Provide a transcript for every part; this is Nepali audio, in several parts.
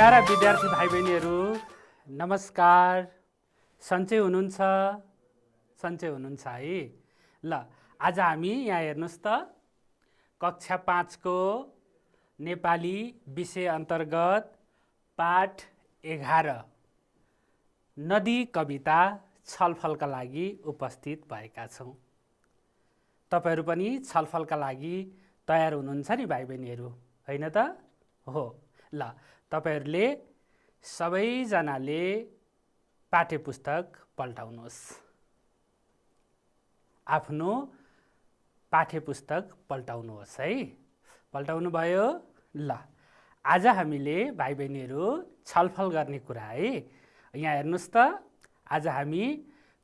प्यारा विद्यार्थी भाइ बहिनीहरू नमस्कार। सन्चै हुनुहुन्छ? सन्चै हुनुहुन्छ है। ल आज हामी यहाँ हेर्नुहोस् त कक्षा 5 को नेपाली विषय अन्तर्गत पाठ 11 नदी कविता छलफलका लागि उपस्थित भएका छौँ। तपाईहरू पनि छलफलका लागि तयार हुनुहुन्छ नि भाइ बहिनीहरू, हैन त? हो। ल तपाईहरूले सबैजनाले पाठ्यपुस्तक पल्टाउनुहोस्। आफ्नो पाठ्यपुस्तक पल्टाउनुहोस् है। पल्टाउनु भयो? ल आज हामीले भाइ बहिनीहरू छलफल गर्ने कुरा है। यहाँ हेर्नुहोस् त, आज हामी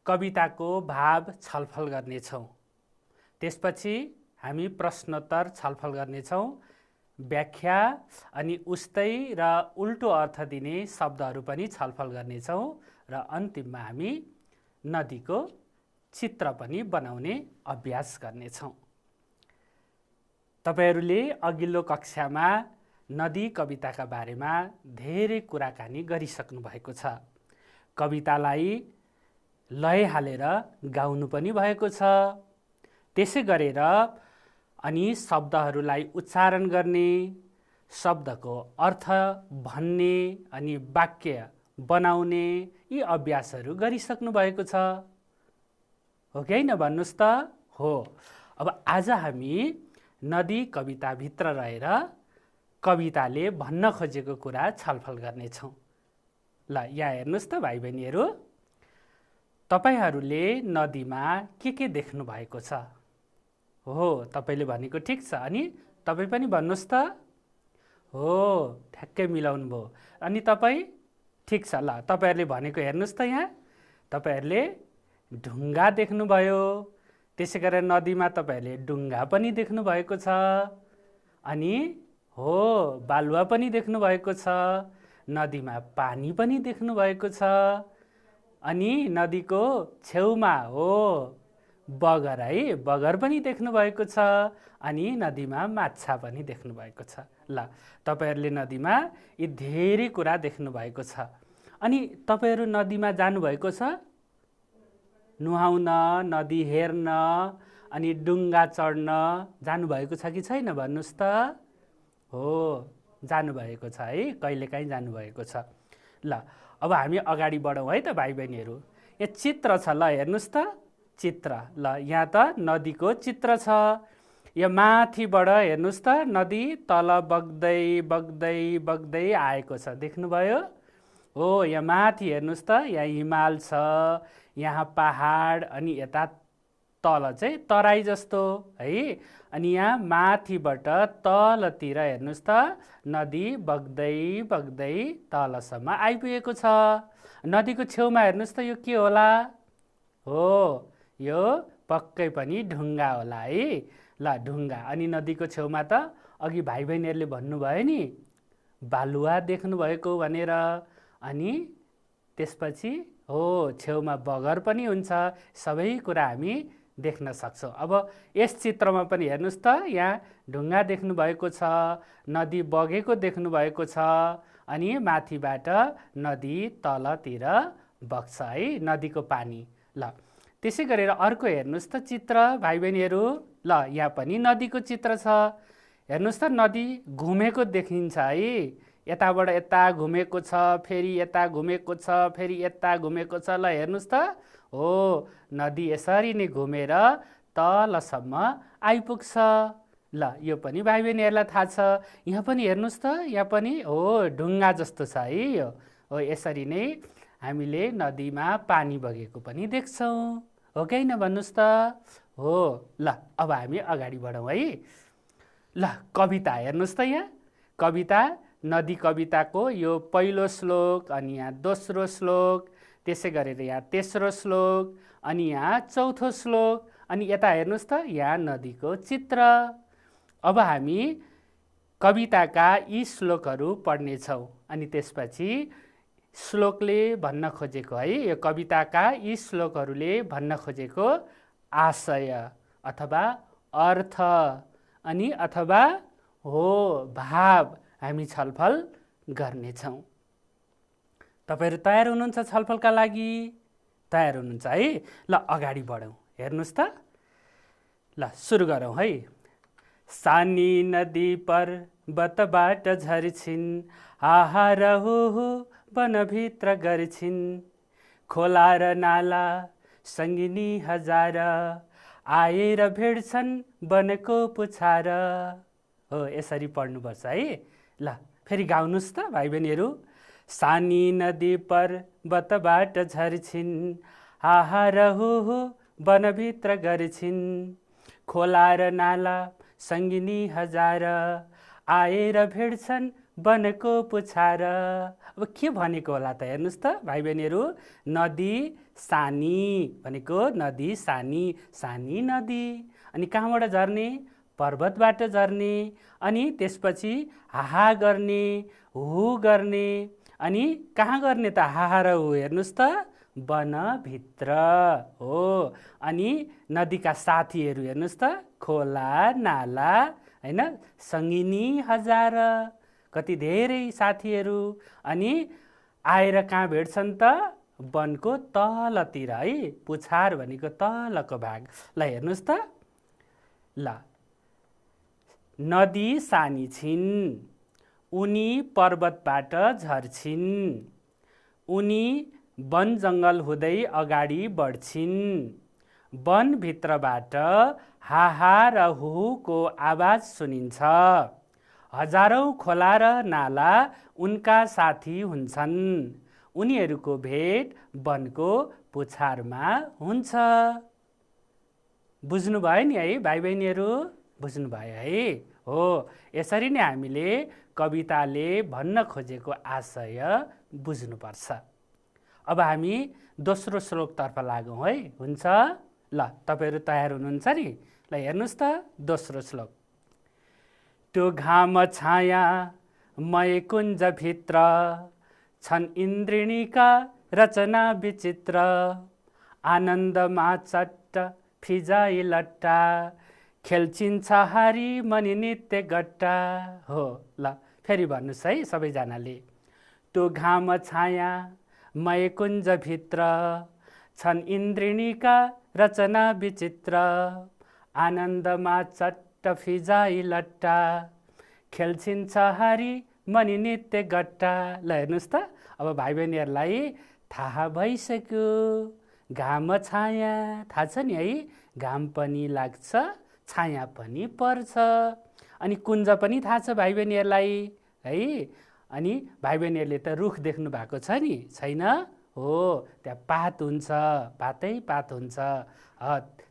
कविताको भाव छलफल गर्नेछौँ। त्यसपछि हामी प्रश्नोत्तर छलफल गर्नेछौँ। व्याख्या अनि उस्तै र उल्टो अर्थ दिने शब्दहरू पनि छलफल गर्नेछौँ र अन्तिममा हामी नदीको चित्र पनि बनाउने अभ्यास गर्नेछौँ। तपाईहरूले अघिल्लो कक्षामा नदी कविताका बारेमा धेरै कुराकानी गरिसक्नु भएको छ। कवितालाई लय हालेर गाउनु पनि भएको छ। त्यसै गरेर अनि शब्दहरूलाई उच्चारण गर्ने, शब्दको अर्थ भन्ने अनि वाक्य बनाउने यी अभ्यासहरू गरिसक्नु भएको छ। हो कि हैन भन्नुहोस् त? हो। अब आज हामी नदी कविताभित्र रहेर कविताले भन्न खोजेको कुरा छलफल गर्नेछौँ। ल यहाँ हेर्नुहोस् त भाइ बहिनीहरू, तपाईहरूले नदीमा के देख्नु भएको छ? हो, तपाईले भनेको ठिक छ। अनि तपाईँ पनि भन्नुहोस् त? हो, ठ्याक्कै मिलाउनु भयो। अनि तपाईँ? ठिक छ। ल तपाईहरूले भनेको हेर्नुहोस् त, यहाँ तपाईहरूले ढुङ्गा देख्नुभयो। त्यसै गरेर नदीमा तपाईहरूले डुङ्गा पनि देख्नु भएको छ। अनि हो, बालुवा पनि देख्नु भएको छ। नदीमा पानी पनि देख्नु भएको छ। अनि नदीको छेउमा हो बगर है, बगर पनि देख्नु भएको छ। अनि नदीमा माछा पनि देख्नु भएको छ। ल तपाईहरूले नदीमा यी धेरै कुरा देख्नु भएको छ। अनि तपाईहरू नदीमा जानुभएको छ? नुहाउन, नदी हेर्न अनि डुङ्गा चढ्न जानुभएको छ कि छैन भन्नुहोस् त? हो, जानुभएको छ है, कहिलेकाहीँ जानुभएको छ। ल अब हामी अगाडि बढौँ है त भाइ बहिनीहरू। यहाँ चित्र छ, ल हेर्नुहोस् त चित्र। ल यहाँ त नदीको चित्र छ। यो माथिबाट हेर्नुहोस् त, नदी तल बग्दै बग्दै बग्दै आएको छ, देख्नुभयो? हो, यहाँ माथि हेर्नुहोस् त, यहाँ हिमाल छ, यहाँ पहाड अनि यता तल चाहिँ तराई जस्तो है। अनि यहाँ माथिबाट तलतिर हेर्नुहोस् त, नदी बग्दै बग्दै तलसम्म आइपुगेको छ। नदीको छेउमा हेर्नुहोस् त, यो के होला? हो, यो पक्कै पनि ढुङ्गा होला है। ल ढुङ्गा। अनि नदीको छेउमा त अघि भाइ बहिनीहरूले भन्नुभयो नि बालुवा देख्नुभएको भनेर। अनि त्यसपछि हो, छेउमा बगर पनि हुन्छ। सबै कुरा हामी देख्न सक्छौँ। अब यस चित्रमा पनि हेर्नुहोस् त, यहाँ ढुङ्गा देख्नुभएको छ, नदी बगेको देख्नुभएको छ। अनि माथिबाट नदी तलतिर बग्छ है, नदीको पानी। ल त्यसै गरेर अर्को हेर्नुहोस् त चित्र भाइ बहिनीहरू। ल यहाँ पनि नदीको चित्र छ। हेर्नुहोस् त, नदी घुमेको देखिन्छ है। यताबाट यता घुमेको छ, फेरि यता घुमेको छ, फेरि यता घुमेको छ। ल हेर्नुहोस् त, हो, नदी यसरी नै घुमेर तलसम्म आइपुग्छ। ल यो पनि भाइ बहिनीहरूलाई थाहा छ। यहाँ पनि हेर्नुहोस् त, यहाँ पनि हो ढुङ्गा जस्तो छ है। यो हो, यसरी नै हामीले नदीमा पानी बगेको पनि देख्छौँ। हो कि हैन भन्नुहोस् त? हो। ल अब हामी अगाडि बढौँ है। ल कविता हेर्नुहोस् त, यहाँ कविता नदी कविताको यो पहिलो श्लोक, अनि यहाँ दोस्रो श्लोक, त्यसै गरेर यहाँ तेस्रो श्लोक, अनि यहाँ चौथो श्लोक, अनि यता हेर्नुहोस् त, यहाँ नदीको चित्र। अब हामी कविताका यी श्लोकहरू पढ्नेछौँ। अनि त्यसपछि श्लोकले भन्न खोजेको है, यो कविताका यी श्लोकहरूले भन्न खोजेको आशय अथवा अर्थ अनि अथवा हो भाव हामी छलफल गर्नेछौँ। तपाईहरु तयार हुनुहुन्छ छलफलका लागि? तयार हुनुहुन्छ है? ल अगाडि बढौँ। हेर्नुस् त। ल सुरु गरौँ है। सानी नदी पर्वतबाट झर्छिन्, आहा र हो वनभित्र गर्छिन्। खोला र नाला सङ्गिनी हजार, आएर भेट्छन् वनको पुछार। हो, यसरी पढ्नुपर्छ है। ल फेरि गाउनुस् त भाइ बहिनीहरू। सानी नदी पर्वतबाट झर्छिन्, आहा र हो वनभित्र गर्छिन्। खोला र नाला सङ्गिनी हजार, आएर भेट्छन् वनको पुछार। अब के भनेको होला त हेर्नुस् त भाइ बहिनीहरू। नदी सानी भनेको नदी सानी, सानी नदी। अनि कहाँबाट झर्ने? पर्वतबाट झर्ने। अनि त्यसपछि हाहा गर्ने, हु गर्ने। अनि कहाँ गर्ने त हाहा र हु? हेर्नुस् त, वनभित्र हो। अनि नदीका साथीहरू हेर्नुस् त, खोला नाला हैन, सङ्गिनी हजार, कति धेरै साथीहरू। अनि आएर कहाँ भेट्छन् त? वनको तलतिर है। पुछार भनेको तलको भाग। ल हेर्नुस् त। ल नदी सानी छिन्, उनी पर्वतबाट झर्छिन्। उनी वन जङ्गल हुँदै अगाडि बढ्छिन्। वनभित्रबाट हाहा र हुहुको आवाज सुनिन्छ। हजारौँ खोला र नाला उनका साथी हुन्छन्। उनीहरूको भेट वनको पुछारमा हुन्छ। बुझ्नुभयो नि है भाइ बहिनीहरू? बुझ्नुभयो है? हो, यसरी नै हामीले कविताले भन्न खोजेको आशय बुझ्नुपर्छ। अब हामी दोस्रो श्लोकतर्फ लागौँ है। हुन्छ? ल तपाईहरु तयार हुनुहुन्छ नि? ल हेर्नुस् त दोस्रो श्लोक। त्यो घाम छाया मय कुञ्जभित्र, छन् इन्द्रिणीका रचना विचित्र। आनन्दमा चट्ट फिजाइ लट्टा, खेल्छिन् छहारी मनि नित्य गट्टा। हो, ल फेरि भन्नुहोस् है सबैजनाले। त्यो घाम छाया मय कुञ्जभित्र, छन् इन्द्रिणीका रचना विचित्र। आनन्दमा चट्ट फिजाइ लट्टा, खेल्छिन् छहारी मनि नित्य गट्टा। ल हेर्नुहोस् त। अब भाइ बहिनीहरूलाई थाहा भइसक्यो। घाम छाया थाहा छ नि है? घाम पनि लाग्छ, छाया पनि पर्छ। अनि कुञ्ज पनि थाहा छ भाइ बहिनीहरूलाई है? अनि भाइ बहिनीहरूले त रुख देख्नु भएको छ नि? छैन? हो, त्यहाँ पात हुन्छ, पातै पात हुन्छ।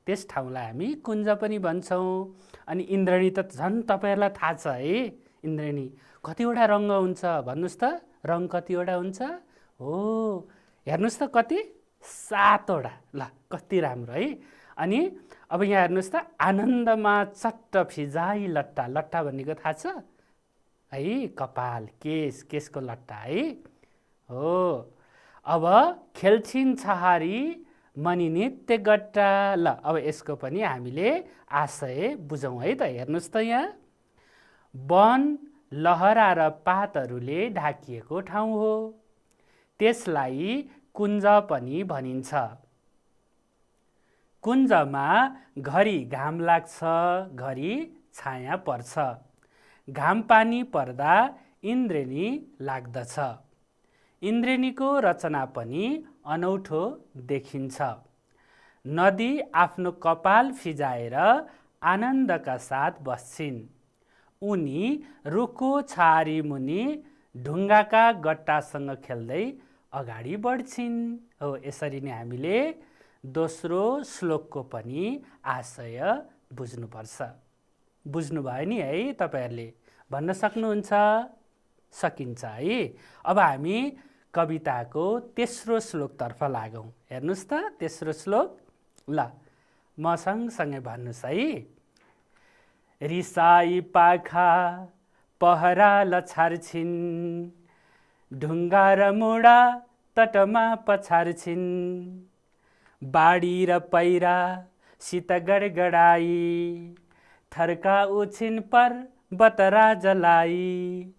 त्यस ठाउँलाई हामी कुञ्ज पनि भन्छौँ। अनि इन्द्रेणी त झन् तपाईँहरूलाई थाहा छ है? इन्द्रेणी कतिवटा रङ्ग हुन्छ भन्नुहोस् त? रङ कतिवटा हुन्छ? हो, हेर्नुहोस् त कति? 7 वटा। ल कति राम्रो है? अनि अब यहाँ हेर्नुहोस् त। आनन्दमा चट्ट फिजाइ लट्टा। लट्टा भनेको थाहा छ है? कपाल, केश, केशको लट्टा है? हो। अब खेल्छिन् छहारी मनि नित्य गट्टा। ल अब यसको पनि हामीले आशय बुझौँ है त। हेर्नुहोस् त यहाँ। वन लहरा र पातहरूले ढाकिएको ठाउँ हो, त्यसलाई कुञ्ज पनि भनिन्छ। कुञ्जमा घरि घाम लाग्छ, घरि छाया पर्छ। घाम पानी पर्दा इन्द्रेणी लाग्दछ। इन्द्रेणीको रचना पनि अनौठो देखिन्छ। नदी आफ्नो कपाल फिजाएर आनन्दका साथ बस्छिन्। उनी रुखको छहारी मुनि ढुङ्गाका गट्टासँग खेल्दै अगाडि बढ्छिन्। हो, यसरी नै हामीले दोस्रो श्लोकको पनि आशय बुझ्नुपर्छ। बुझ्नुभयो नि है तपाईहरुले? भन्न सक्नुहुन्छ? सकिन्छ है? अब हामी कविताको तेस्रो श्लोकतर्फ लागौँ। हेर्नुहोस् त तेस्रो श्लोक। ल म सँगसँगै भन्नुहोस् है। रिसाई पाखा पहराल छार्छिन्, ढुङ्गा र मुढा तटमा पछार्छिन्। बाढी र पैरा सित गडगडाई, थर्का उछिन् पर्वत राजलाई।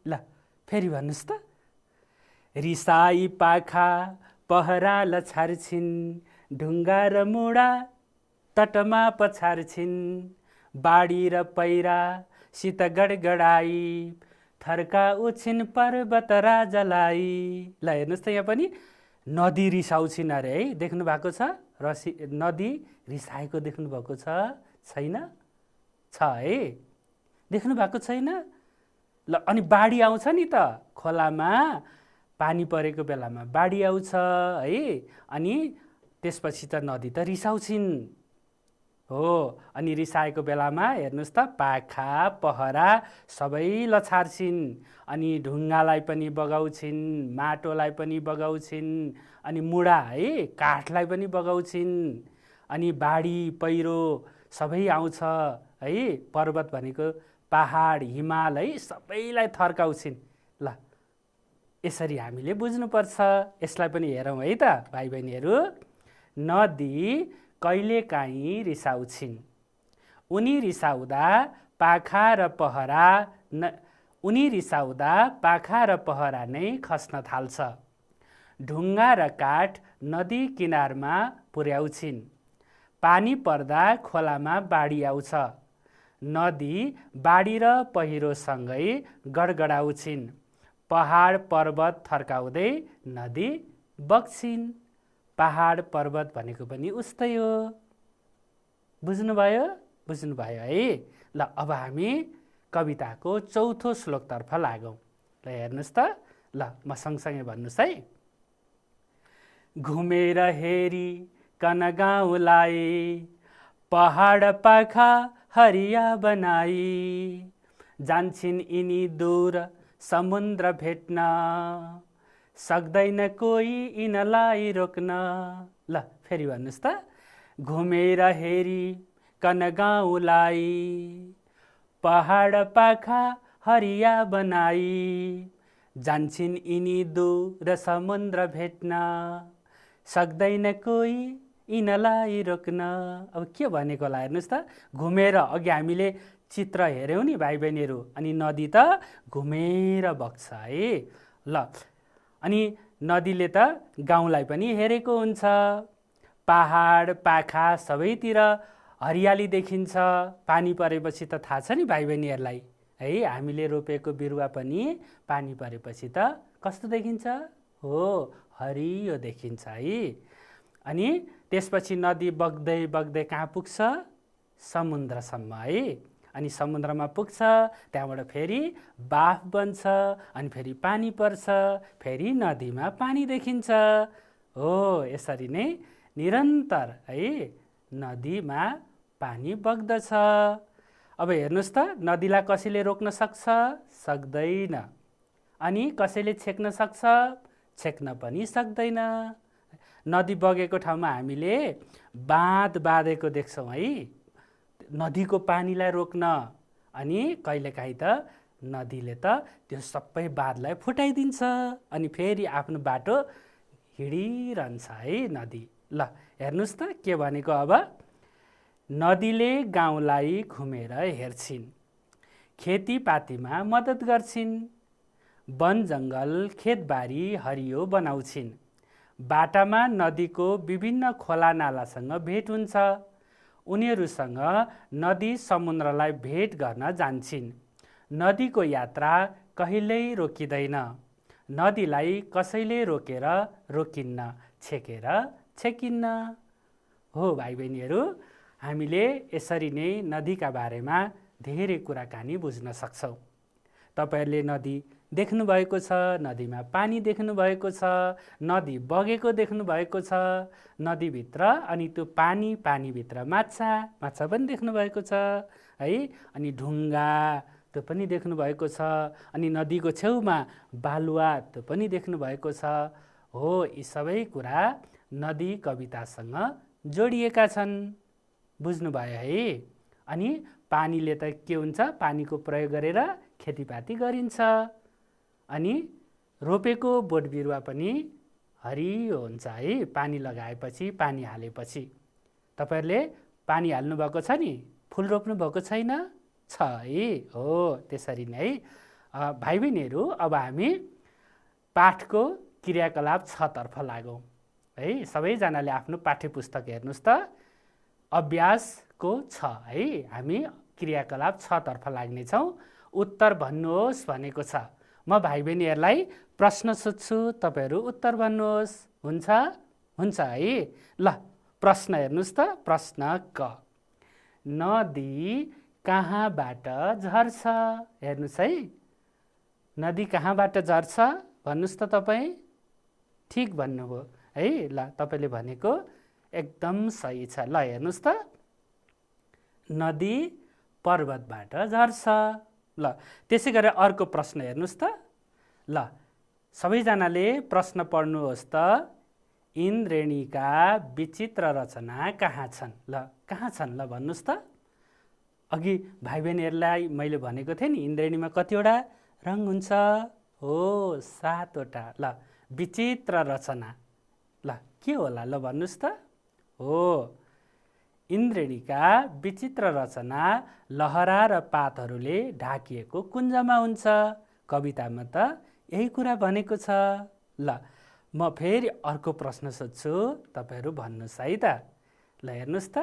ल फेरि भन्नुहोस् त। रिसाई पाखा पहरा लछार्छिन्, ढुङ्गा र मुडा तटमा पछार्छिन्, बाढी र पैरा सित गडगडाई, थर्का उछिन् पर्वत राजलाई। ल हेर्नुहोस् त यहाँ पनि नदी रिसाउँछिन् अरे है, देख्नु भएको छ? नदी रिसाएको देख्नु भएको छ? छैन? छ है, देख्नु भएको छैन? ल अनि बाढी आउँछ नि त, खोलामा पानी परेको बेलामा बाढी आउँछ है, अनि त्यसपछि त नदी त रिसाउँछिन् हो। अनि रिसाएको बेलामा हेर्नुहोस् त पाखा पहरा सबै लछार्छिन्, अनि ढुङ्गालाई पनि बगाउँछिन्, माटोलाई पनि बगाउँछिन्, अनि मुडा है काठलाई पनि बगाउँछिन्, अनि बाढी पहिरो सबै आउँछ है, पर्वत भनेको पहाड हिमाल है सबैलाई थर्काउँछिन्। ल यसरी हामीले बुझ्नुपर्छ, यसलाई पनि हेरौँ है त भाइ बहिनीहरू। नदी कहिलेकाहीँ रिसाउँछिन्, उनी रिसाउँदा पाखा र पहरा नै खस्न थाल्छ। ढुङ्गा र काठ नदी किनारमा पुर्याउँछिन्, पानी पर्दा खोलामा बाढी आउँछ। नदी बाढी र पहिरोसँगै गडगडाउँछिन्, पहाड पर्वत थर्काउँदै नदी बग्छिन्। पहाड पर्वत भनेको पनि उस्तै हो, बुझ्नुभयो है। ल अब हामी कविताको चौथो श्लोकतर्फ लागौँ। ल हेर्नुहोस् त, ल म सँगसँगै भन्नुहोस् है। घुमेर हेरी कन गाउँलाई, पहाड पाखा हरिया बनाई, जान्छिन् यिनी दूर समुद्र भेट्न, सक्दैन कोही यिनलाई रोक्न। ल फेरि भन्नुहोस् त। घुमेर हेरी कन गाउँलाई, पहाड पाखा हरिया बनाई, जान्छिन् यिनी दूर समुद्र भेट्न, सक्दैन कोही यिनलाई रोक्न। अब के भनेको होला हेर्नुहोस् त। घुमेर, अघि हामीले चित्र हेऱ्यौँ नि भाइ बहिनीहरू, अनि नदी त घुमेर बग्छ है। ल अनि नदीले त गाउँलाई पनि हेरेको हुन्छ, पहाड पाखा सबैतिर हरियाली देखिन्छ। पानी परेपछि त थाहा छ नि भाइ बहिनीहरूलाई है, हामीले रोपेको बिरुवा पनि पानी परेपछि त कस्तो देखिन्छ? हो, हरियो देखिन्छ है। अनि त्यसपछि नदी बग्दै बग्दै कहाँ पुग्छ? समुद्रसम्म है। अनि समुद्रमा पुग्छ, त्यहाँबाट फेरि बाफ बन्छ, अनि फेरि पानी पर्छ, फेरि नदीमा पानी देखिन्छ। हो, यसरी नै निरन्तर है नदीमा पानी बग्दछ। अब हेर्नुहोस् त, नदीलाई कसैले रोक्न सक्छ? सक्दैन। अनि कसैले छेक्न सक्छ? छेक्न पनि सक्दैन। नदी बगेको ठाउँमा हामीले बाँध बाँधेको देख्छौँ है, नदीको पानीलाई रोक्न। अनि कहिलेकाहीँ त नदीले त त्यो सबै बाँधलाई फुटाइदिन्छ, अनि फेरि आफ्नो बाटो हिँडिरहन्छ है नदी। ल हेर्नुहोस् त के भनेको अब। नदीले गाउँलाई घुमेर हेर्छिन्, खेतीपातीमा मद्दत गर्छिन्, वन जङ्गल खेतबारी हरियो बनाउँछिन्, बाटामा नदीको विभिन्न खोला नालासँग भेट हुन्छ, उनीहरूसँग नदी समुद्रलाई भेट गर्न जान्छिन्। नदीको यात्रा कहिल्यै रोकिँदैन, नदीलाई कसैले रोकेर रोकिन्न, छेकेर छेकिन्न। हो भाइ बहिनीहरू, हामीले यसरी नै नदीका बारेमा धेरै कुराकानी बुझ्न सक्छौँ। तपाईँहरूले नदी देख्नुभएको छ, नदीमा पानी देख्नुभएको छ, नदी बगेको देख्नुभएको छ, नदीभित्र अनि त्यो पानीभित्र माछा पनि देख्नुभएको छ है। अनि ढुङ्गा त्यो पनि देख्नुभएको छ, अनि नदीको छेउमा बालुवा त्यो पनि देख्नुभएको छ। हो, यी सबै कुरा नदी कवितासँग जोडिएका छन्, बुझ्नुभयो है। अनि पानीले त के हुन्छ? पानीको प्रयोग गरेर खेतीपाती गरिन्छ, अनि रोपेको बोट बिरुवा पनि हरियो हुन्छ है पानी लगाएपछि, पानी हालेपछि। तपाईँहरूले पानी हाल्नुभएको छ नि? फुल रोप्नु भएको छैन? छ है। हो, त्यसरी नै है भाइ बहिनीहरू। अब हामी पाठको क्रियाकलाप 6 तर्फ लागौँ है। सबैजनाले आफ्नो पाठ्यपुस्तक हेर्नुहोस् त, अभ्यासको 6 है। हामी क्रियाकलाप 6 तर्फ लाग्नेछौँ। उत्तर भन्नुहोस् भनेको छ। म भाइ बहिनीहरूलाई प्रश्न सोध्छु, तपाईँहरू उत्तर भन्नुहोस्। हुन्छ हुन्छ है। ल प्रश्न हेर्नुहोस् त, प्रश्न क, नदी कहाँबाट झर्छ? हेर्नुहोस् है, नदी कहाँबाट झर्छ भन्नुहोस् त तपाईँ। ठिक भन्नुभयो है। ल तपाईँले भनेको एकदम सही छ। ल हेर्नुहोस् त, नदी पर्वतबाट झर्छ। ल त्यसै गरी अर्को प्रश्न हेर्नुहोस् त। ल सबैजनाले प्रश्न पढ्नुहोस् त। इन्द्रेणीका विचित्र रचना कहाँ छन्? ल कहाँ छन्? ल भन्नुहोस् त। अघि भाइ बहिनीहरूलाई मैले भनेको थिएँ नि, इन्द्रेणीमा कतिवटा रङ हुन्छ? हो, 7 वटा। ल विचित्र रचना ल के होला? ल भन्नुहोस् त। हो, इन्द्रेणीका विचित्र रचना लहरा र पातहरूले ढाकिएको कुञ्जमा हुन्छ। कवितामा त यही कुरा भनेको छ। ल म फेरि अर्को प्रश्न सोध्छु, तपाईँहरू भन्नुहोस् है त। ल हेर्नुहोस् त,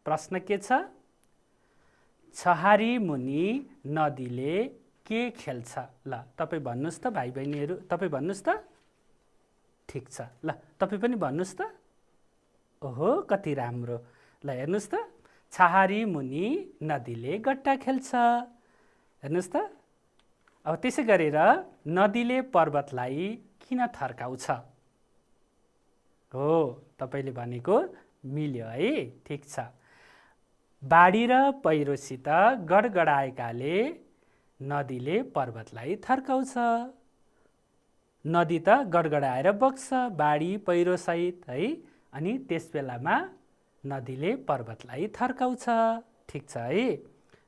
प्रश्न के छ? छहारी मुनि नदीले के खेल्छ? ल तपाईँ भन्नुहोस् त भाइ बहिनीहरू, तपाईँ भन्नुहोस् त। ठिक छ। ल तपाईँ पनि भन्नुहोस् त। ओहो कति राम्रो। ल हेर्नुहोस् त, छहारी मुनि नदीले गट्टा खेल्छ। हेर्नुहोस् त। अब त्यसै गरेर नदीले पर्वतलाई किन थर्काउँछ? हो, तपाईँले भनेको मिल्यो है। ठिक छ। बाढी र पहिरोसित गडगडाएकाले नदीले पर्वतलाई थर्काउँछ। नदी त गडगडाएर बग्छ बाढी पहिरोसहित है, अनि त्यस बेलामा नदीले पर्वतलाई थर्काउँछ। ठिक छ है।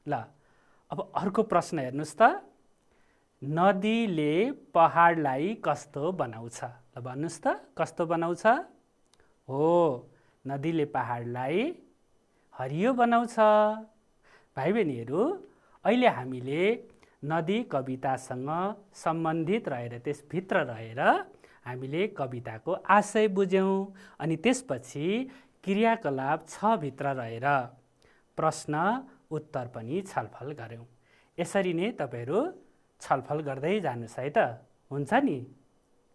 ल अब अर्को प्रश्न हेर्नुहोस् त। नदीले पहाडलाई कस्तो बनाउँछ? ल भन्नुहोस् त, कस्तो बनाउँछ? हो, नदीले पहाडलाई हरियो बनाउँछ। भाइ बहिनीहरू, अहिले हामीले नदी कवितासँग सम्बन्धित रहेर, त्यसभित्र रहेर हामीले कविताको आशय बुझ्यौँ, अनि त्यसपछि क्रियाकलाप 6 भित्र रहेर प्रश्न उत्तर पनि छलफल गऱ्यौँ। यसरी नै तपाईँहरू छलफल गर्दै जानुहोस् है त। हुन्छ नि?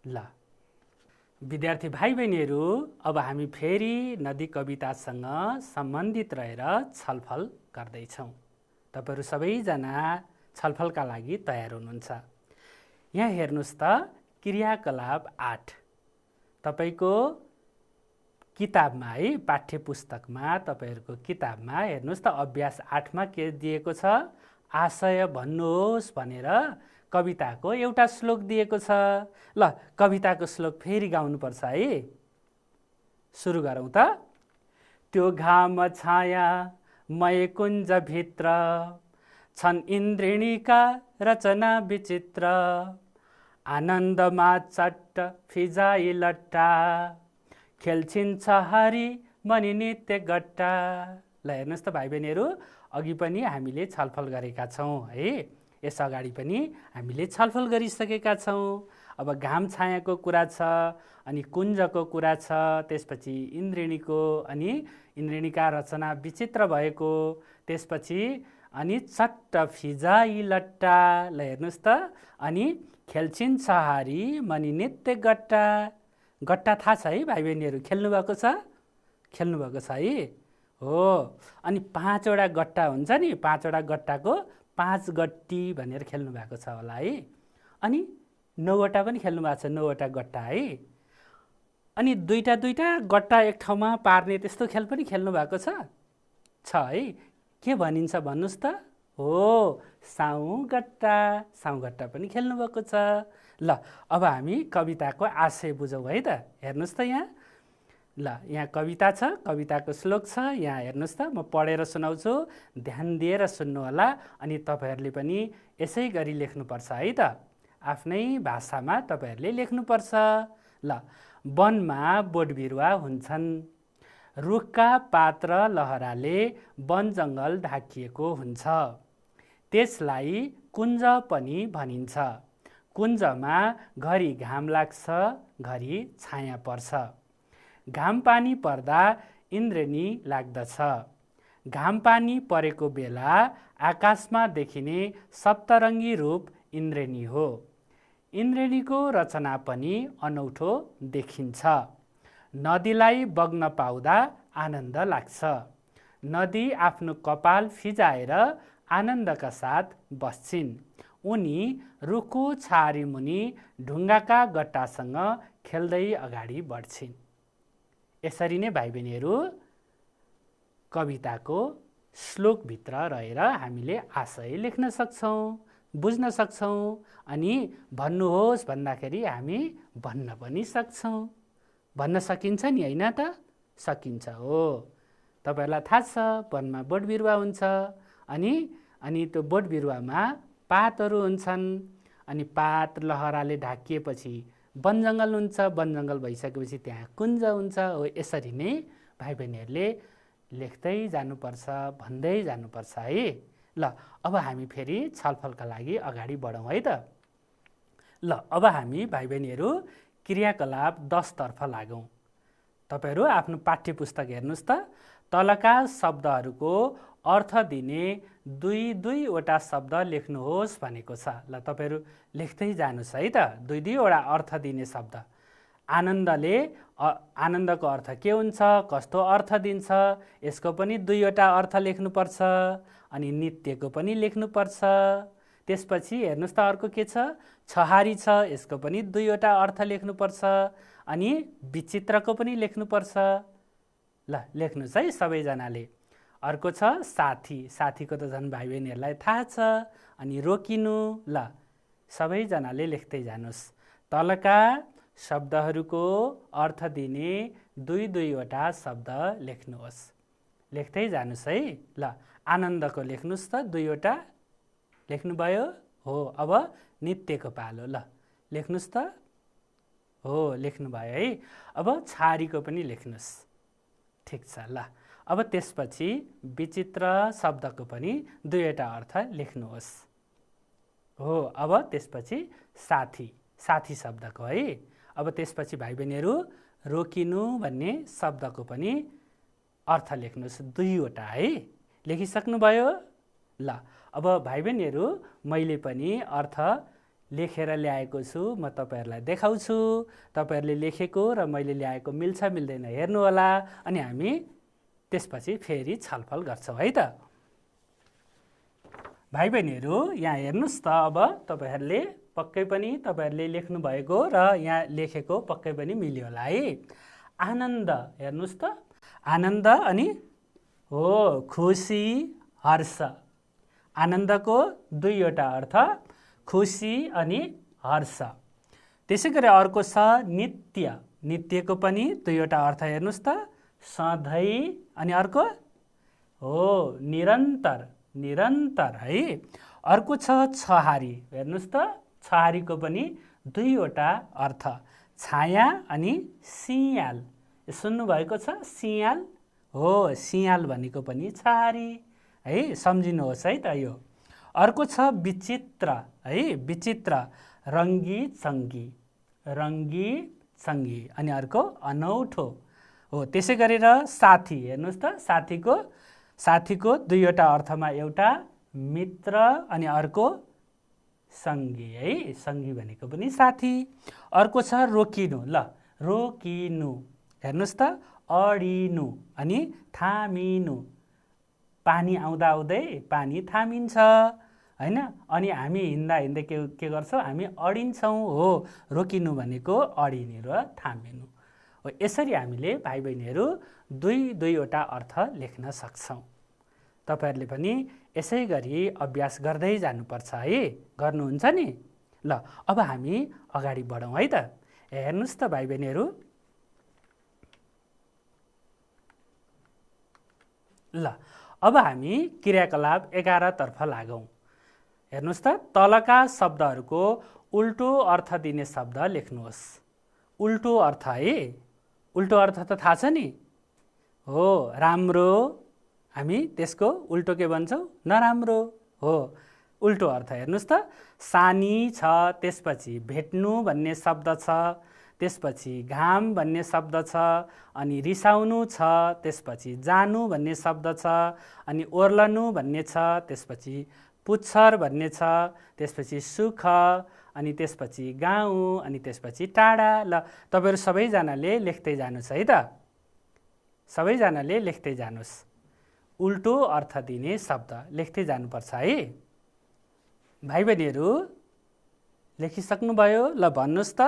ल विद्यार्थी भाइ बहिनीहरू, अब हामी फेरि नदी कवितासँग सम्बन्धित रहेर छलफल गर्दैछौँ। तपाईँहरू सबैजना छलफलका लागि तयार हुनुहुन्छ? यहाँ हेर्नुहोस् त, क्रियाकलाप 8 तपाईँको किताबमा है, पाठ्य पुस्तकमा, तपाईँहरूको किताबमा हेर्नुहोस् त, अभ्यास 8 मा के दिएको छ? आशय भन्नुहोस् भनेर कविताको एउटा श्लोक दिएको छ। ल कविताको श्लोक फेरि गाउनुपर्छ है। सुरु गरौँ त। त्यो घाम छाया मय कुञ्जभित्र छन् इन्द्रेणीका रचना विचित्र, आनन्दमा चट्ट फिजाइ लट्टा, खेल्छिन् छहारी मनि नित्य गट्टा। ल हेर्नुहोस् त भाइ बहिनीहरू, अघि पनि हामीले छलफल गरेका छौँ है। यस अगाडि पनि हामीले छलफल गरिसकेका छौँ। अब घाम छायाको कुरा छ, अनि कुञ्जको कुरा छ, त्यसपछि इन्द्रेणीको, अनि इन्द्रेणीका रचना विचित्र भएको, त्यसपछि अनि चट्ट फिजाइ लट्टा। ल हेर्नुहोस् त, अनि खेल्छिन् छहारी मनि नित्य गट्टा। गट्टा थाहा छ है भाइ बहिनीहरू? खेल्नुभएको छ? खेल्नुभएको छ है? हो, अनि 5 वटा गट्टा हुन्छ नि, 5 वटा गट्टाको 5 गट्टी भनेर खेल्नु भएको छ होला है। अनि 9 वटा पनि खेल्नु भएको छ, 9 वटा गट्टा है। अनि दुईटा गट्टा एक ठाउँमा पार्ने त्यस्तो खेल पनि खेल्नु भएको छ है। के भनिन्छ भन्नुहोस् त? हो, साउ गट्टा। साउ गट्टा पनि खेल्नु भएको छ। ल अब हामी कविताको आशय बुझौँ है त। हेर्नुहोस् त यहाँ। ल यहाँ कविता छ, कविताको श्लोक छ। यहाँ हेर्नुहोस् त, म पढेर सुनाउँछु, ध्यान दिएर सुन्नु होला। अनि तपाईँहरूले पनि यसै गरी लेख्नुपर्छ है त। आफ्नै भाषामा तपाईँहरूले लेख्नुपर्छ। ल वनमा बोटबिरुवा हुन्छन्, रुखका पात र लहराले वन जङ्गल ढाकिएको हुन्छ, त्यसलाई कुञ्ज पनि भनिन्छ। कुञ्जमा घरि घाम लाग्छ, घरि छाया पर्छ। घाम पानी पर्दा इन्द्रेणी लाग्दछ। घाम पानी परेको बेला आकाशमा देखिने सप्तरङ्गी रूप इन्द्रेणी हो। इन्द्रेणीको रचना पनि अनौठो देखिन्छ। नदीलाई बग्न पाउँदा आनन्द लाग्छ। नदी आफ्नो कपाल फिजाएर आनन्दका साथ बस्छिन्। उनी रुखको छारी मुनि ढुङ्गाका गट्टासँग खेल्दै अगाडि बढ्छिन्। यसरी नै भाइ बहिनीहरू कविताको श्लोकभित्र रहेर हामीले आशय लेख्न सक्छौँ, बुझ्न सक्छौँ। अनि भन्नुहोस् भन्दाखेरि हामी भन्न पनि सक्छौँ। भन्न सकिन्छ नि, होइन त? सकिन्छ हो। तपाईँहरूलाई थाहा छ वनमा बोट बिरुवा हुन्छ, अनि त्यो बोट बिरुवामा पातहरू हुन्छन्। अनि पात लहराले ढाकिएपछि वन जङ्गल हुन्छ, वन जङ्गल भइसकेपछि त्यहाँ कुञ्ज हुन्छ। हो, यसरी नै भाइ बहिनीहरूले लेख्दै जानुपर्छ, भन्दै जानुपर्छ है। ल, अब हामी फेरि छलफलका लागि अगाडि बढौँ है त। ल, अब हामी भाइ बहिनीहरू क्रियाकलाप 10 तर्फ लागौँ। तपाईँहरू आफ्नो पाठ्य पुस्तक हेर्नुहोस् त। तलका शब्दहरूको अर्थ दिने दुईवटा शब्द लेख्नुहोस् भनेको छ। ल, तपाईँहरू लेख्दै जानुहोस् है त। दुईवटा अर्थ दिने शब्द। आनन्दको अर्थ के हुन्छ, कस्तो अर्थ दिन्छ, यसको पनि 2वटा अर्थ लेख्नुपर्छ। अनि नित्यको पनि लेख्नुपर्छ। त्यसपछि हेर्नुहोस् त अर्को के छ, छहारी छ, यसको पनि 2वटा अर्थ लेख्नुपर्छ। अनि विचित्रको पनि लेख्नुपर्छ। ल, लेख्नुहोस् है सबैजनाले। अर्को छ साथी। साथीको त झन् भाइ बहिनीहरूलाई थाहा छ। अनि रोकिनु। ल, सबैजनाले लेख्दै जानुहोस्। तलका शब्दहरूको अर्थ दिने 2वटा शब्द लेख्नुहोस्। लेख्दै जानुहोस् है। ल, आनन्दको लेख्नुहोस् त 2वटा। लेख्नुभयो हो। अब नित्यको पालो। ल, लेख्नुहोस् त हो, लेख्नुभयो है। अब छारीको पनि लेख्नुहोस्। ठिक छ। ल, अब त्यसपछि विचित्र शब्दको पनि 2वटा अर्थ लेख्नुहोस्। हो, अब त्यसपछि साथी, साथी शब्दको है। अब त्यसपछि भाइ बहिनीहरू रोकिनु भन्ने शब्दको पनि अर्थ लेख्नुहोस् 2वटा है। लेखिसक्नुभयो? ल, अब भाइ बहिनीहरू मैले पनि अर्थ लेखेर ल्याएको छु, म तपाईँहरूलाई देखाउँछु। तपाईँहरूले लेखेको र मैले ल्याएको मिल्छ मिल्दैन हेर्नुहोला। अनि हामी त्यसपछि फेरि छलफल गर्छौँ है त। भाइ बहिनीहरू यहाँ हेर्नुहोस् त। अब तपाईँहरूले पक्कै पनि तपाईँहरूले लेख्नुभएको र यहाँ लेखेको पक्कै पनि मिल्यो होला है। आनन्द हेर्नुहोस् त। आनन्द अनि हो खुसी, हर्ष। आनन्दको 2वटा अर्थ खुसी अनि हर्ष। त्यसै गरी अर्को छ नित्य। नित्यको पनि 2वटा अर्थ हेर्नुहोस् त, सधैँ अनि अर्को हो निरन्तर, निरन्तर है। अर्को छ छहारी। हेर्नुहोस् त, छहारीको पनि 2वटा अर्थ, छाया अनि सियाल। सुन्नुभएको छ सियाल? हो, सियाल भनेको पनि छहारी है। सम्झिनुहोस् है त यो। अर्को छ विचित्र है। विचित्र, रङ्गी चङ्गी, रङ्गी चङ्गी। अनि अर्को अनौठो हो। त्यसै गरेर साथी हेर्नुहोस् त। साथीको 2वटा अर्थमा एउटा मित्र अनि अर्को सङ्गी है। सङ्गी भनेको पनि साथी। अर्को छ रोकिनु। ल, रोकिनु हेर्नुहोस् त, अडिनु अनि थामिनु। पानी आउँदा आउँदै पानी थामिन्छ होइन। अनि हामी हिँड्दा हिँड्दै के गर्छौँ, हामी अडिन्छौँ। हो, रोकिनु भनेको अडिनु र थामिनु हो। यसरी हामीले भाइ बहिनीहरू 2वटा अर्थ लेख्न सक्छौँ। तपाईँहरूले पनि यसै गरी अभ्यास गर्दै जानुपर्छ है। गर्नुहुन्छ नि? ल, अब हामी अगाडि बढौँ है त। हेर्नुहोस् त भाइ बहिनीहरू। ल, अब हामी क्रियाकलाप 11 तर्फ लागौँ। हेर्नुहोस् त। तलका शब्दहरूको उल्टो अर्थ दिने शब्द लेख्नुहोस्। उल्टो अर्थ है। उल्टो अर्थ त थाहा छ नि? हो, राम्रो। हामी त्यसको उल्टो के भन्छौँ? नराम्रो हो। उल्टो अर्थ हेर्नुस् त सानी छ त्यसपछि भेट्नु भन्ने शब्द छ त्यसपछि घाम भन्ने शब्द छ अनि रिसाउनु छ त्यसपछि जानु भन्ने शब्द छ अनि ओर्लनु भन्ने छ त्यसपछि पुच्छर भन्ने छ त्यसपछि सुख अनि त्यसपछि गाउँ अनि त्यसपछि टाढा। ल तपाईहरु सबैजनाले लेख्दै जानुस् है त सबैजनाले लेख्दै जानुस् उल्टो अर्थ दिने शब्द लेख्दै जानुपर्छ है भाइ बहिनीहरु लेखिसक्नुभयो ल भन्नुस् त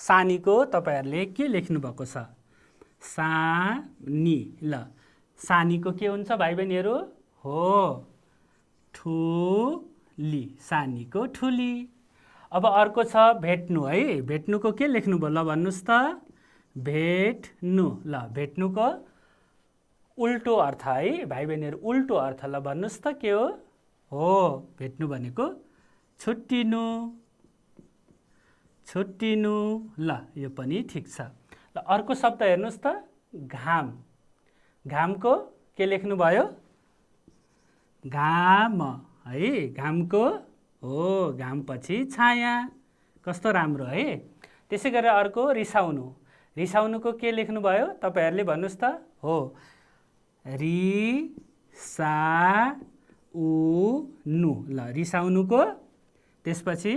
सानीको तपाईहरुले के लेख्नु भएको छ सानी ल सानीको के हुन्छ भाइ बहिनीहरु हो ठुली सानीको ठुली। अब अर्को छ भेट्नु है भेट्नुको के लेख्नु भयो ल भन्नुस् त भेट्नु ल भेट्नुको उल्टो अर्थ है भाइ बहिनीहरु उल्टो अर्थ ल भन्नुस् त के हो भेट्नु भनेको छुट्टिनु छुट्टिनु ल यो पनि ठीक छ। ल अर्को शब्द हेर्नुस् त घाम घामको के लेख्नु भयो घाम है घामको हो घामपछि छाया कस्तो राम्रो है। त्यसै गरेर अर्को रिसाउनु रिसाउनुको के लेख्नु भयो तपाईहरुले भन्नुस् त हो रिसाउनु ल रिसाउनुको त्यसपछि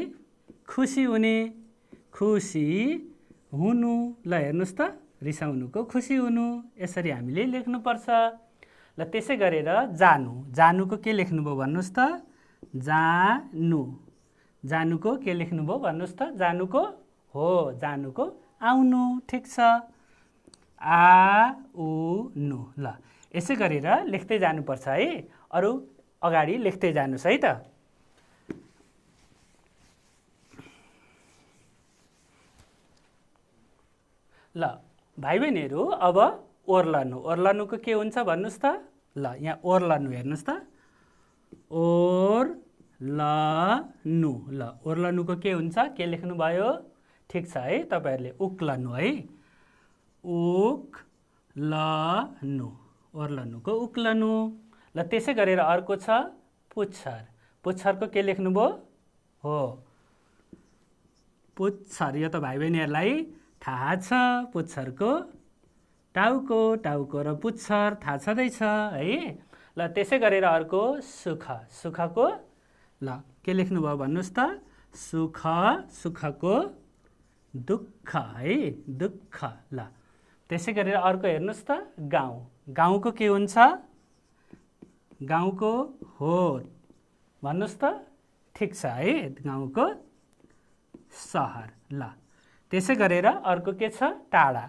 खुसी हुने खुसी हुनु ल हेर्नुस् त रिसाउनुको खुसी हुनु यसरी हामीले लेख्नुपर्छ। ल त्यसै गरेर जानु जानुको के लेख्नुभयो भन्नुस् त जानु जानुको के लेख्नुभयो भन्नुस् त जानुको हो जानुको आउनु ठीक छ आउनु ल यसै गरेर लेख्दै जानुपर्छ है अरु अगाडि लेख्दै जानुस् है त। ल भाइ बहिनीहरु अब ओर्लनु ओर्लनुको के हुन्छ भन्नुस् त ल यहाँ ओर्लनु हेर्नुस् त ओर्लनु ल ओर्लनुको के हुन्छ के लेख्नु भयो ठीक छ है तपाईहरुले उक्लनु है उक्लनु ओर्लनुको उक्लनु। ल त्यसै गरेर अर्को छ पुच्छर पुच्छरको के लेख्नुभयो हो पुच्छर यो त भाइ बहिनीहरुलाई थाहा छ पुच्छरको टाउको टाउको र पुच्छर थाहा छँदैछ है। ल त्यसै गरेर अर्को सुख सुखको ल के लेख्नुभयो भन्नुस् त सुख सुखको दुःख है दुःख ल त्यसै गरेर अर्को हेर्नुस् त गाउँ गाउँको के हुन्छ गाउँको हो भन्नुस् त ठीक छ है गाउँको शहर। ल त्यसै गरेर अर्को के छ टाढा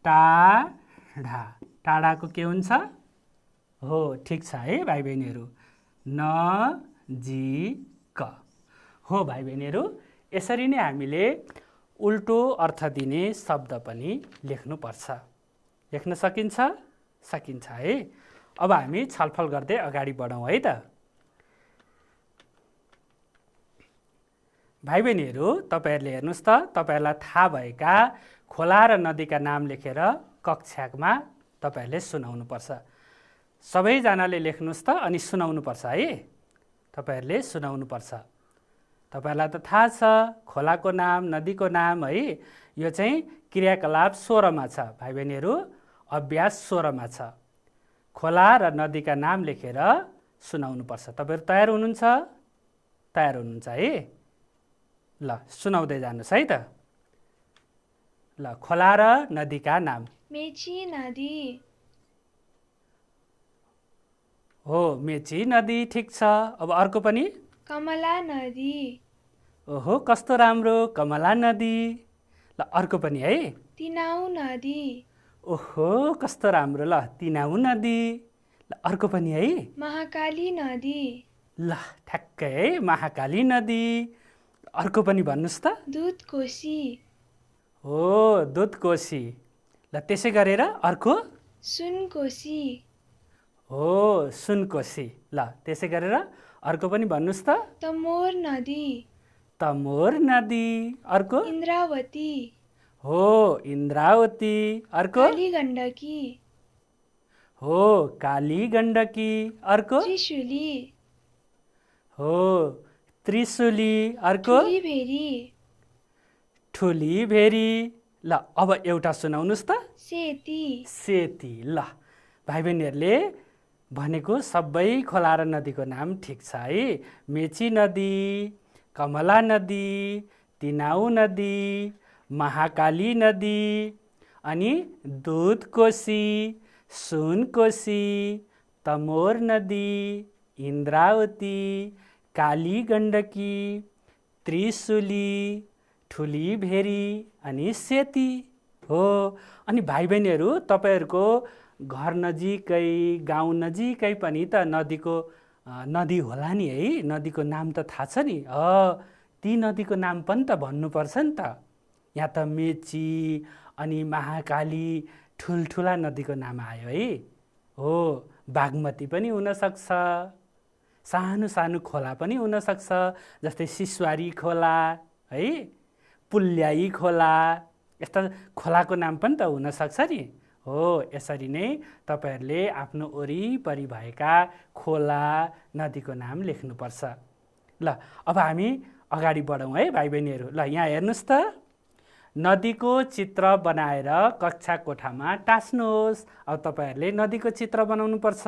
टाढा टाढाको के हुन्छ हो ठीक छ है भाइ बहिनीहरु नजिक हो भाइ बहिनीहरु यसरी नै हामीले उल्टो अर्थ दिने शब्द पनि लेख्नुपर्छ लेख्न सकिन्छ सकिन्छ है। अब हामी छलफल गर्दै अगाडि बढौं है त भाइ बहिनीहरु तपाईहरुले हेर्नुस् त तपाईहरुलाई थाहा भएका खोला र नदीका नाम लेखेर कक्षामा तपाईहरुले सुनाउनु पर्छ सबैजनाले लेख्नुस् त अनि सुनाउनु पर्छ है तपाईहरुले सुनाउनु पर्छ। तपाईहरुलाई त थाहा छ खोलाको नाम नदीको नाम है यो चाहिँ क्रियाकलाप 16 मा छ भाइ बहिनीहरु अभ्यास 16 मा छ खोला र नदीका नाम लेखेर सुनाउनु पर्छ। तपाईहरु तयार हुनुहुन्छ है ल सुनाउँदै जानुस् है त। ल खोला र नदीका नाम मेची नदी हो मेची नदी ठीक छ। अब अर्को पनि कमला नदी ओहो कस्तो राम्रो कमला नदी। ल अर्को पनि है तिनाउ नदी ओहो कस्तो राम्रो ल तिनाउ नदी। ल अर्को पनि है महाकाली नदी ल ठ्याक्कै है महाकाली नदी। अर्को पनि भन्नुस् त दुधकोशी हो दुधकोशी। ल त्यसै गरेर अर्को सुनकोशी हो सुनकोशी। ल त्यसै गरेर अर्को पनि भन्नुस् त तमोर नदी तमोर नदी। अर्को इन्द्रावती हो इन्द्रावती। अर्को काली गण्डकी हो काली गण्डकी। अर्को त्रिशूली हो त्रिशुली। अर्को ठुलीभेरी ठुलीभेरी। ल अब एउटा सुनाउनुहोस् त। सेती सेती। ल भाइ बहिनीहरूले भनेको सबै खोला र नदीको नाम ठिक छ है। मेची नदी, कमला नदी, तिनाउ नदी, महाकाली नदी, अनि दुधकोशी, सुनकोशी, तमोर नदी, इन्द्रावती, काली गण्डकी, त्रिशुली, ठुलीभेरी अनि सेती हो। अनि भाइ बहिनीहरू तपाईँहरूको घर नजिकै गाउँ नजिकै पनि त नदी होला नि है। नदीको नाम त थाहा छ नि। ती नदीको नाम पनि त भन्नुपर्छ नि त। यहाँ त मेची अनि महाकाली ठुल्ठुला नदीको नाम आयो है। हो बागमती पनि हुनसक्छ, सानो सानो खोला पनि हुनसक्छ, जस्तै सिस्वारी खोला है, पुल्याई खोला, यस्ता खोलाको नाम पनि त हुनसक्छ नि। हो यसरी नै तपाईँहरूले आफ्नो वरिपरि भएका खोला नदीको नाम लेख्नुपर्छ। ल अब हामी अगाडि बढौँ है भाइ बहिनीहरू। ल यहाँ हेर्नुहोस् त, नदीको चित्र बनाएर कक्षा कोठामा टाँस्नुहोस्। अब तपाईँहरूले नदीको चित्र बनाउनुपर्छ।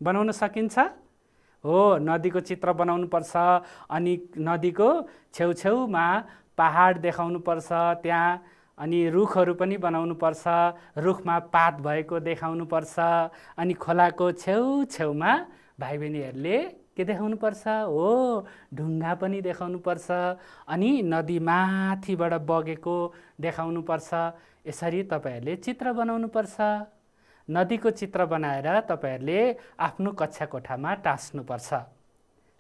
बनाउन सकिन्छ? हो नदीको चित्र बनाउनुपर्छ। अनि नदीको छेउछेउमा पहाड देखाउनुपर्छ त्यहाँ, अनि रुखहरू पनि बनाउनुपर्छ, रुखमा पात भएको देखाउनुपर्छ। अनि खोलाको छेउछेउमा भाइ बहिनीहरूले के देखाउनुपर्छ? हो ढुङ्गा पनि देखाउनुपर्छ, अनि नदी माथिबाट बगेको देखाउनुपर्छ। यसरी तपाईँहरूले चित्र बनाउनुपर्छ। नदीको चित्र बनाएर तपाईँहरूले आफ्नो कक्षा कोठामा टाँस्नुपर्छ।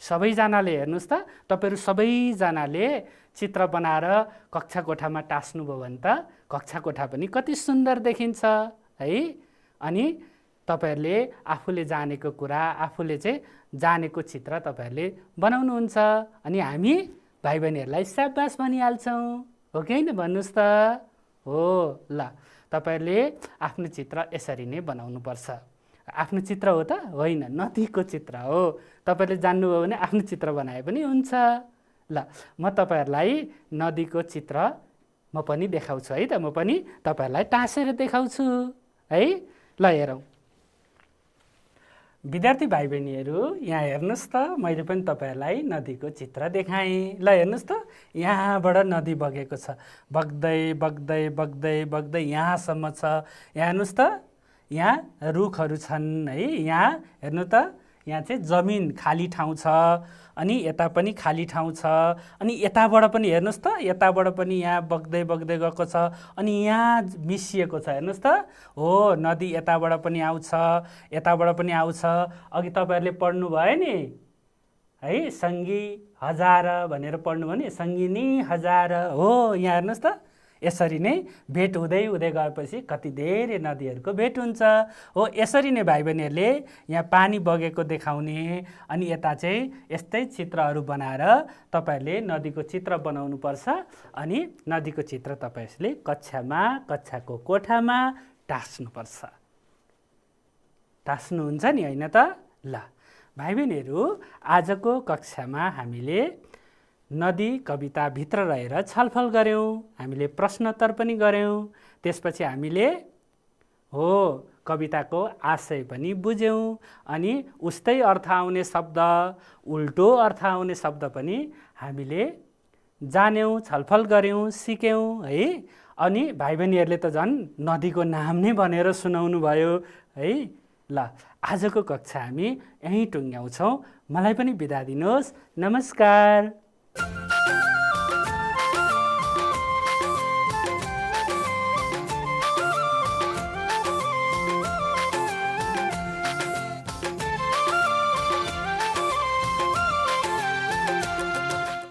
सबैजनाले हेर्नुहोस् त, तपाईँहरू सबैजनाले चित्र बनाएर कक्षा कोठामा टाँस्नुभयो भने त कक्षा कोठा पनि कति सुन्दर देखिन्छ है। अनि तपाईँहरूले आफूले जानेको कुरा, आफूले चाहिँ जानेको चित्र तपाईँहरूले बनाउनुहुन्छ। अनि हामी भाइ बहिनीहरूलाई स्याबास भनिहाल्छौँ। हो कि होइन भन्नुहोस् त? हो ल तपाईँहरूले आफ्नो चित्र यसरी नै बनाउनुपर्छ। आफ्नो चित्र हो त होइन, नदीको चित्र हो। तपाईँहरूले जान्नुभयो भने आफ्नो चित्र बनाए पनि हुन्छ। ल म तपाईँहरूलाई नदीको चित्र म पनि देखाउँछु है त। म पनि तपाईँहरूलाई टाँसेर देखाउँछु है। ल हेरौँ विद्यार्थी भाइ बहिनीहरू, यहाँ हेर्नुहोस् त, मैले पनि तपाईँहरूलाई नदीको चित्र देखाएँ। ल हेर्नुहोस् त, यहाँबाट नदी बगेको छ, बग्दै बग्दै बग्दै बग्दै यहाँसम्म छ। यहाँ हेर्नुहोस् त, यहाँ रुखहरू छन् है। यहाँ हेर्नु त, यहाँ चाहिँ जमिन खाली ठाउँ छ, अनि यता पनि खाली ठाउँ छ, अनि यताबाट पनि हेर्नुहोस् त, यताबाट पनि यहाँ बग्दै बग्दै गएको छ, अनि यहाँ मिसिएको छ। हेर्नुहोस् त, हो नदी यताबाट पनि आउँछ, यताबाट पनि आउँछ। अघि तपाईँहरूले पढ्नुभयो नि है, सङ्गी हजार भनेर पढ्नुभयो नि, सङ्गिनी हजार हो। यहाँ हेर्नुहोस् त, यसरी नै भेट हुँदै हुँदै गएपछि कति धेरै नदीहरूको भेट हुन्छ। हो यसरी नै भाइ बहिनीहरूले यहाँ पानी बगेको देखाउने, अनि यता चाहिँ यस्तै चित्रहरू बनाएर तपाईँहरूले नदीको चित्र बनाउनुपर्छ। अनि नदीको चित्र तपाईँहरूले कक्षाको कोठामा टाँस्नुपर्छ। टाँस्नुहुन्छ नि होइन त? ल भाइ बहिनीहरू, आजको कक्षामा हामीले नदी कविताभित्र रहेर छलफल गऱ्यौँ, हामीले प्रश्नोत्तर पनि गऱ्यौँ। त्यसपछि हामीले हो कविताको आशय पनि बुझ्यौँ, अनि उस्तै अर्थ आउने शब्द, उल्टो अर्थ आउने शब्द पनि हामीले जान्यौँ, छलफल गऱ्यौँ, सिक्यौँ है। अनि भाइ बहिनीहरूले त झन् नदीको नाम नै भनेर सुनाउनु भयो है। ल आजको कक्षा हामी यहीँ टुङ्ग्याउँछौँ। मलाई पनि बिदा दिनुहोस्। नमस्कार।